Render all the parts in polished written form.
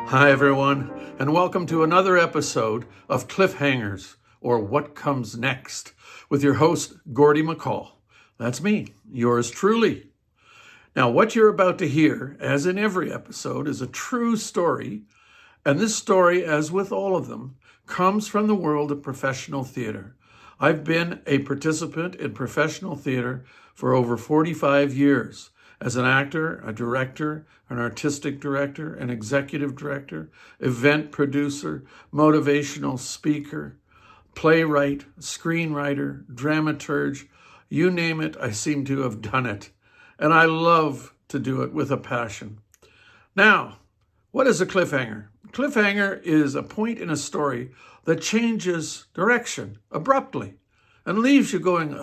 Hi, everyone, and welcome to another episode of Cliffhangers, or What Comes Next, with your host, Gordy McCall. That's me, yours truly. Now, what you're about to hear, as in every episode, is a true story, and this story, as with all of them, comes from the world of professional theater. I've been a participant in professional theater for over 45 years. As an actor, a director, an artistic director, an executive director, event producer, motivational speaker, playwright, screenwriter, dramaturge, you name it, I seem to have done it. And I love to do it with a passion. Now, what is a cliffhanger? Cliffhanger is a point in a story that changes direction abruptly and leaves you going,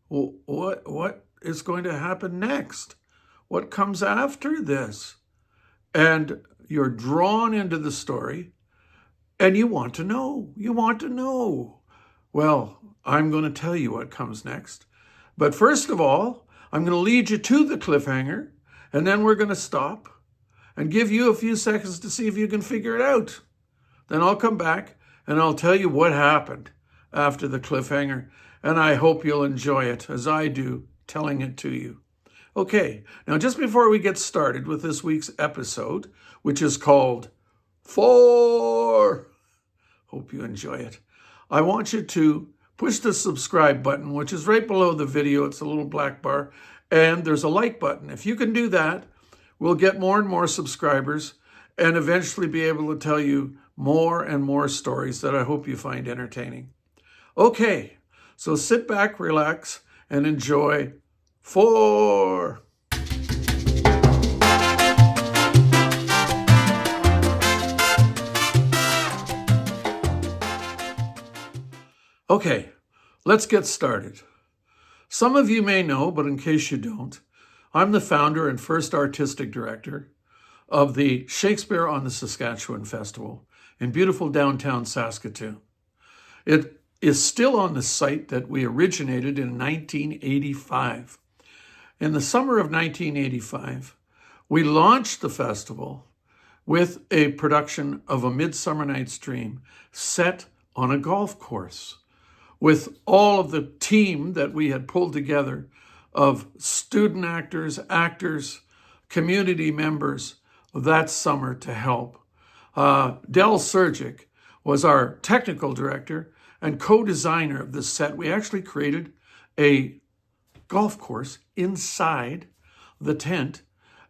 What is going to happen next? What comes after this? And you're drawn into the story and you want to know. Well, I'm going to tell you what comes next. But first of all, I'm going to lead you to the cliffhanger, and then we're going to stop and give you a few seconds to see if you can figure it out. Then I'll come back and I'll tell you what happened after the cliffhanger, and I hope you'll enjoy it as I do telling it to you. Okay, now just before we get started with this week's episode, which is called FORE, hope you enjoy it, I want you to push the subscribe button, which is right below the video. It's a little black bar, and there's a like button. If you can do that, we'll get more and more subscribers and eventually be able to tell you more and more stories that I hope you find entertaining. Okay, so sit back, relax, and enjoy FORE. Okay, let's get started. Some of you may know, but in case you don't, I'm the founder and first artistic director of the Shakespeare on the Saskatchewan Festival in beautiful downtown Saskatoon. It is still on the site that we originated in 1985. In the summer of 1985, we launched the festival with a production of A Midsummer Night's Dream set on a golf course, with all of the team that we had pulled together of student actors, community members that summer to help. Del Surgic was our technical director and co-designer of this set. We actually created a golf course inside the tent,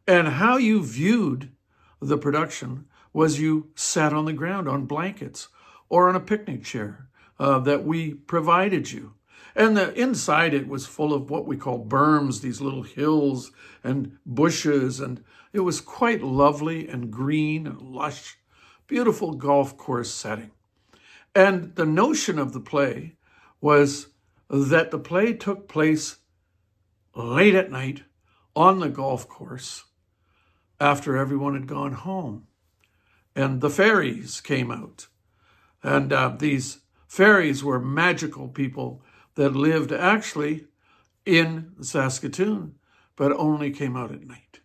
and how you viewed the production was you sat on the ground on blankets or on a picnic chair that we provided you. And the inside, it was full of what we call berms, these little hills and bushes, and it was quite lovely and green and lush, beautiful golf course setting. And the notion of the play was that the play took place late at night on the golf course after everyone had gone home. And the fairies came out. And these fairies were magical people that lived actually in Saskatoon, but only came out at night.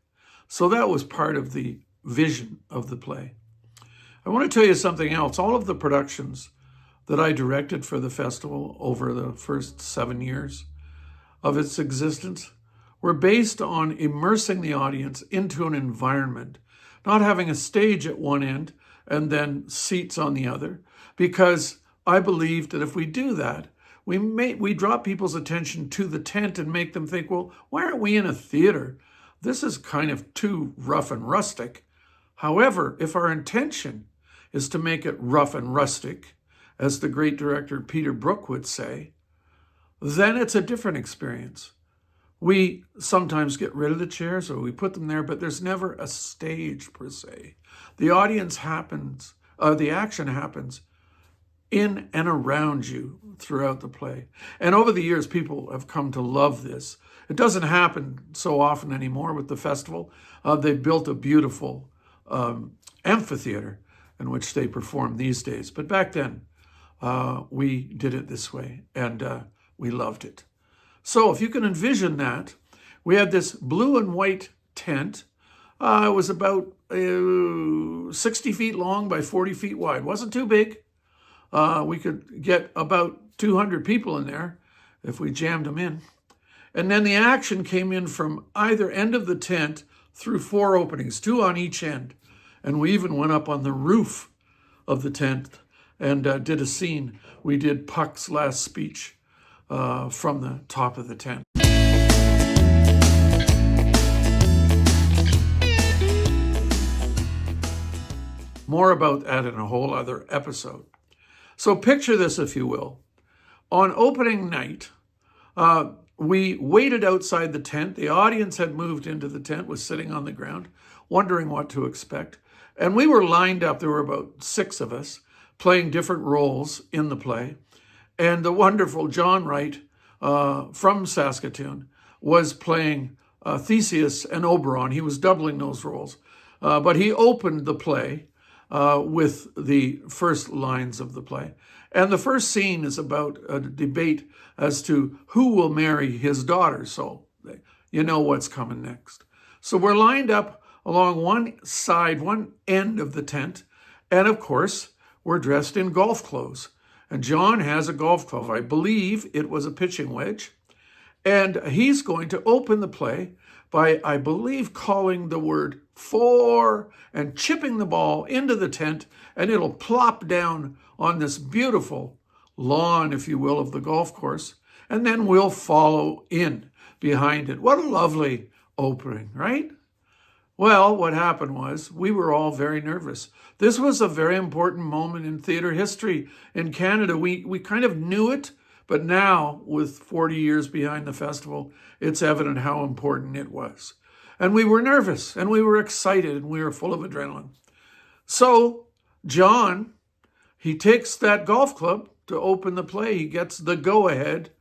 So that was part of the vision of the play. I want to tell you something else. All of the productions that I directed for the festival over the first 7 years of its existence were based on immersing the audience into an environment, not having a stage at one end and then seats on the other, because I believed that if we do that, we draw people's attention to the tent and make them think, well, why aren't we in a theater? This is kind of too rough and rustic. However, if our intention is to make it rough and rustic, as the great director Peter Brook would say, then it's a different experience. We sometimes get rid of the chairs or we put them there, but there's never a stage per se. The audience happens, the action happens in and around you throughout the play. And over the years, people have come to love this. It doesn't happen so often anymore with the festival. They built a beautiful amphitheater in which they perform these days. But back then, we did it this way, and we loved it. So if you can envision that, we had this blue and white tent It was about 60 feet long by 40 feet wide. Wasn't too big. We could get about 200 people in there if we jammed them in. And then the action came in from either end of the tent through 4 openings, 2 on each end. And we even went up on the roof of the tent and did a scene. We did Puck's last speech from the top of the tent. More about that in a whole other episode. So picture this, if you will. On opening night, we waited outside the tent. The audience had moved into the tent, was sitting on the ground, wondering what to expect. And we were lined up. There were about 6 of us playing different roles in the play. And the wonderful John Wright from Saskatoon was playing Theseus and Oberon. He was doubling those roles. But he opened the play with the first lines of the play. And the first scene is about a debate as to who will marry his daughter. So you know what's coming next. So we're lined up along one side, one end of the tent. And of course, we're dressed in golf clothes. And John has a golf club. I believe it was a pitching wedge. And he's going to open the play by, I believe, calling the word FORE and chipping the ball into the tent, and it'll plop down on this beautiful lawn, if you will, of the golf course, and then we'll follow in behind it. What a lovely opening, right? Well, what happened was we were all very nervous. This was a very important moment in theater history in Canada. We kind of knew it, but now, with 40 years behind the festival, it's evident how important it was. And we were nervous, and we were excited, and we were full of adrenaline. So John, he takes that golf club to open the play. He gets the go-ahead,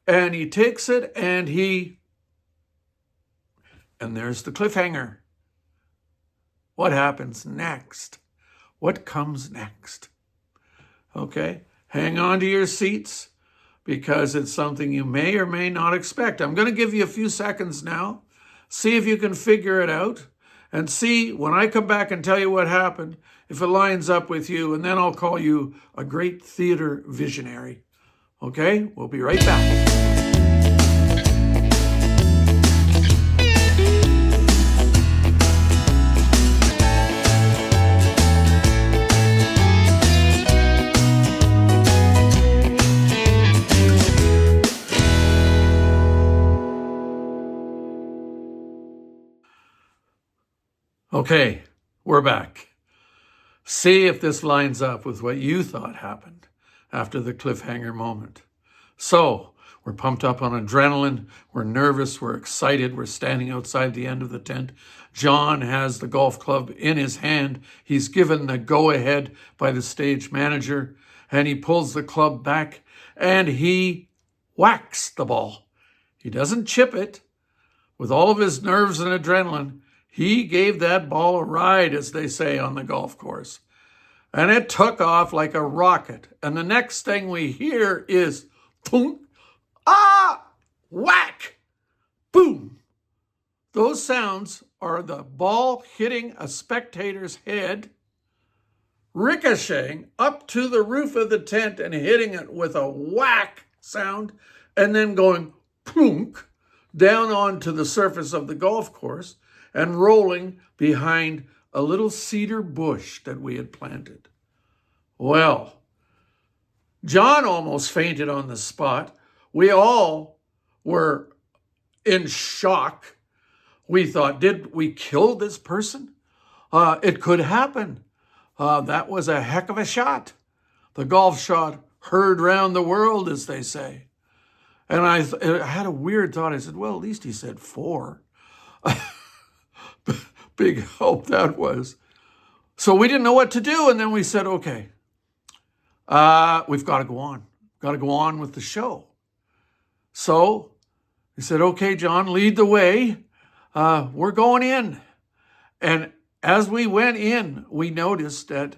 and he takes it, and there's the cliffhanger. What happens next? What comes next? Okay, hang on to your seats, because it's something you may or may not expect. I'm going to give you a few seconds now. See if you can figure it out, and see when I come back and tell you what happened, if it lines up with you, and then I'll call you a great theater visionary. Okay, we'll be right back. Okay, we're back. See if this lines up with what you thought happened after the cliffhanger moment. So, we're pumped up on adrenaline, we're nervous, we're excited, we're standing outside the end of the tent. John has the golf club in his hand. He's given the go-ahead by the stage manager, and he pulls the club back, and he whacks the ball. He doesn't chip it. With all of his nerves and adrenaline, he gave that ball a ride, as they say on the golf course. And it took off like a rocket. And the next thing we hear is, thunk, ah, whack, boom. Those sounds are the ball hitting a spectator's head, ricocheting up to the roof of the tent and hitting it with a whack sound, and then going plunk down onto the surface of the golf course and rolling behind a little cedar bush that we had planted. Well, John almost fainted on the spot. We all were in shock. We thought, did we kill this person? It could happen. That was a heck of a shot. The golf shot heard round the world, as they say. And I had a weird thought. I said, well, at least he said FORE. Big help that was. So we didn't know what to do. And then we said, okay, we've got to go on. Got to go on with the show. So he said, okay, John, lead the way. We're going in. And as we went in, we noticed that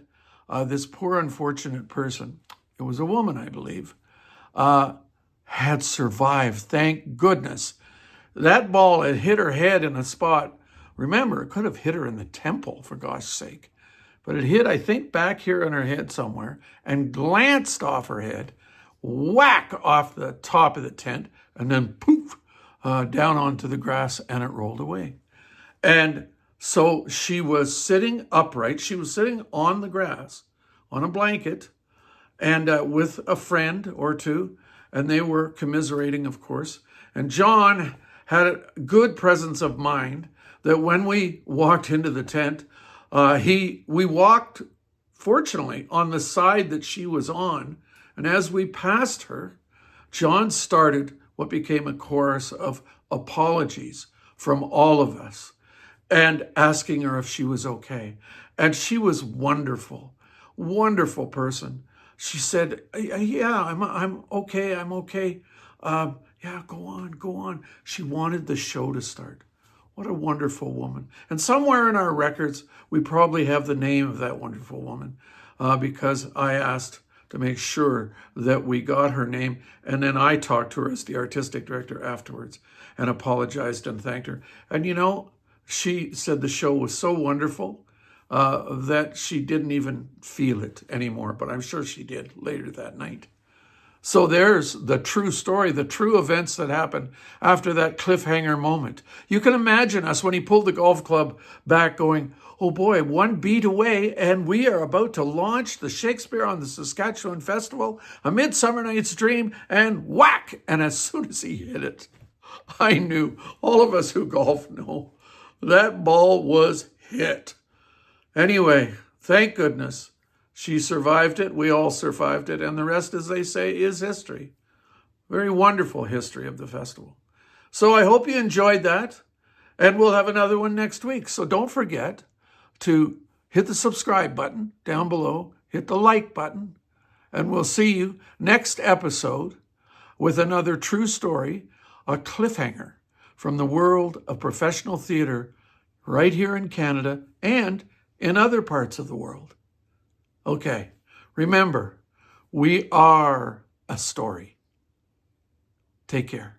this poor unfortunate person, it was a woman, I believe, had survived. Thank goodness. That ball had hit her head in a spot Remember, it could have hit her in the temple, for gosh sake. But it hit, I think, back here on her head somewhere and glanced off her head, whack off the top of the tent, and then poof, down onto the grass, and it rolled away. And so she was sitting upright. She was sitting on the grass, on a blanket, and with a friend or two, and they were commiserating, of course. And John had a good presence of mind that when we walked into the tent, we walked, fortunately, on the side that she was on. And as we passed her, John started what became a chorus of apologies from all of us and asking her if she was okay. And she was wonderful, wonderful person. She said, yeah, I'm okay. I'm okay. Yeah, go on. She wanted the show to start. What a wonderful woman. And somewhere in our records, we probably have the name of that wonderful woman because I asked to make sure that we got her name. And then I talked to her as the artistic director afterwards and apologized and thanked her. And you know, she said the show was so wonderful that she didn't even feel it anymore, but I'm sure she did later that night. So there's the true story, the true events that happened after that cliffhanger moment. You can imagine us when he pulled the golf club back going, oh boy, one beat away, and we are about to launch the Shakespeare on the Saskatchewan Festival, A Midsummer Night's Dream, and whack! And as soon as he hit it, I knew, all of us who golf know, that ball was hit. Anyway, thank goodness she survived it. We all survived it. And the rest, as they say, is history. Very wonderful history of the festival. So I hope you enjoyed that. And we'll have another one next week. So don't forget to hit the subscribe button down below. Hit the like button. And we'll see you next episode with another true story, a cliffhanger from the world of professional theater right here in Canada and in other parts of the world. Okay, remember, we are a story. Take care.